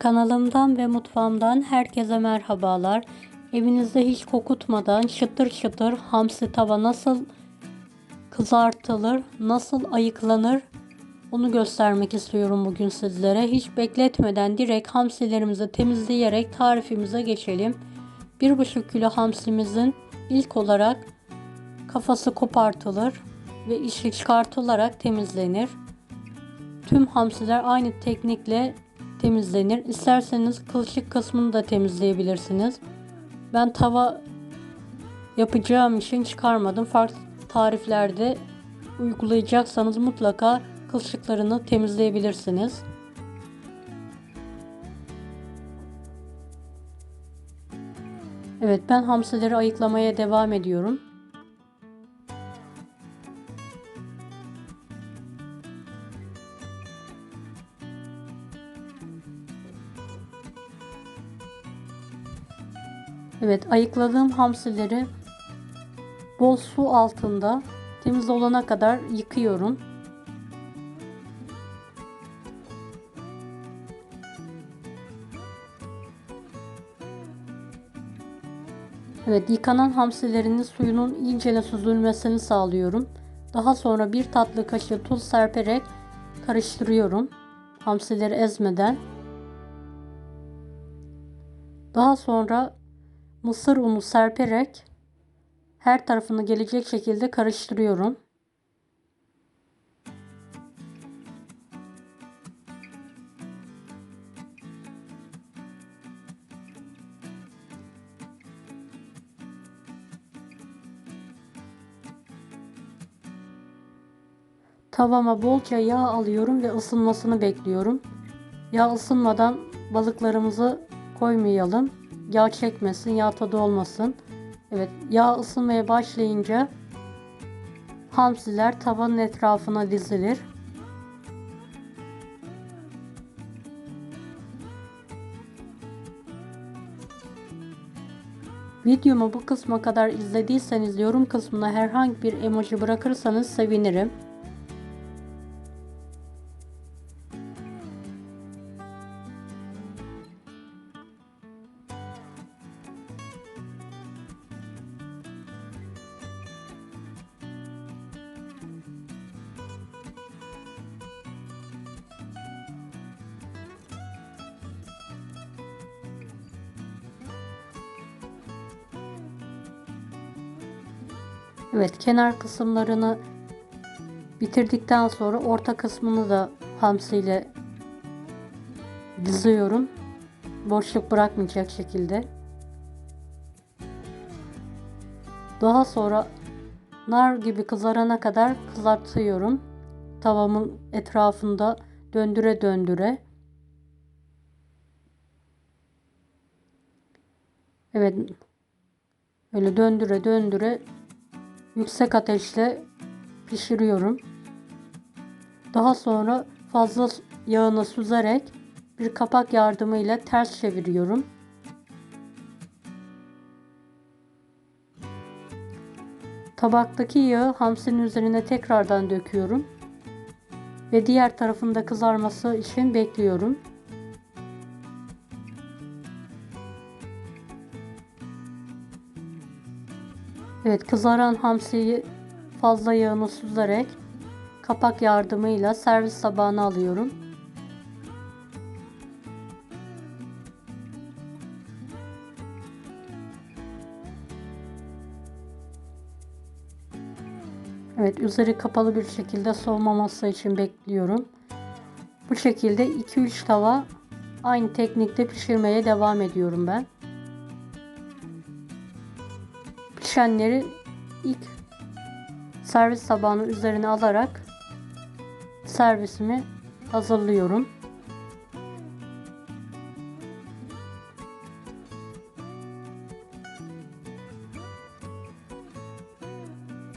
Kanalımdan ve mutfağımdan herkese merhabalar. Evinizde hiç kokutmadan şıtır şıtır hamsi tava nasıl kızartılır, nasıl ayıklanır onu göstermek istiyorum bugün sizlere. Hiç bekletmeden direkt hamsilerimizi temizleyerek tarifimize geçelim. 1,5 kilo hamsimizin ilk olarak kafası kopartılır ve içi çıkartılarak temizlenir. Tüm hamsiler aynı teknikle temizlenir. İsterseniz kılçık kısmını da temizleyebilirsiniz. Ben tava yapacağım için çıkarmadım. Farklı tariflerde uygulayacaksanız mutlaka kılçıklarını temizleyebilirsiniz. Evet, ben hamsileri ayıklamaya devam ediyorum. Evet, ayıkladığım hamsileri bol su altında temiz olana kadar yıkıyorum. Evet, yıkanan hamsilerin suyunun iyicene süzülmesini sağlıyorum. Daha sonra 1 tatlı kaşığı tuz serperek karıştırıyorum. Hamsileri ezmeden. Daha sonra mısır unu serperek her tarafını gelecek şekilde karıştırıyorum. Tavama bolca yağ alıyorum ve ısınmasını bekliyorum. Yağ ısınmadan balıklarımızı koymayalım. Yağ çekmesin, yağ tadı olmasın. Evet, yağ ısınmaya başlayınca hamsiler tavanın etrafına dizilir. Videomu bu kısma kadar izlediyseniz yorum kısmına herhangi bir emoji bırakırsanız sevinirim. Evet, kenar kısımlarını bitirdikten sonra orta kısmını da hamsi ile diziyorum. Boşluk bırakmayacak şekilde. Daha sonra nar gibi kızarana kadar kızartıyorum. Tavamın etrafında döndüre döndüre. Evet, öyle döndüre döndüre yüksek ateşte pişiriyorum. Daha sonra fazla yağını süzerek bir kapak yardımıyla ters çeviriyorum. Tabaktaki yağı hamsinin üzerine tekrardan döküyorum ve diğer tarafında kızarması için bekliyorum. Evet, kızaran hamsiyi fazla yağını süzerek kapak yardımıyla servis tabağına alıyorum. Evet, üzeri kapalı bir şekilde soğumaması için bekliyorum. Bu şekilde 2-3 tava aynı teknikte pişirmeye devam ediyorum ben. Pişenleri ilk servis tabağının üzerine alarak servisimi hazırlıyorum.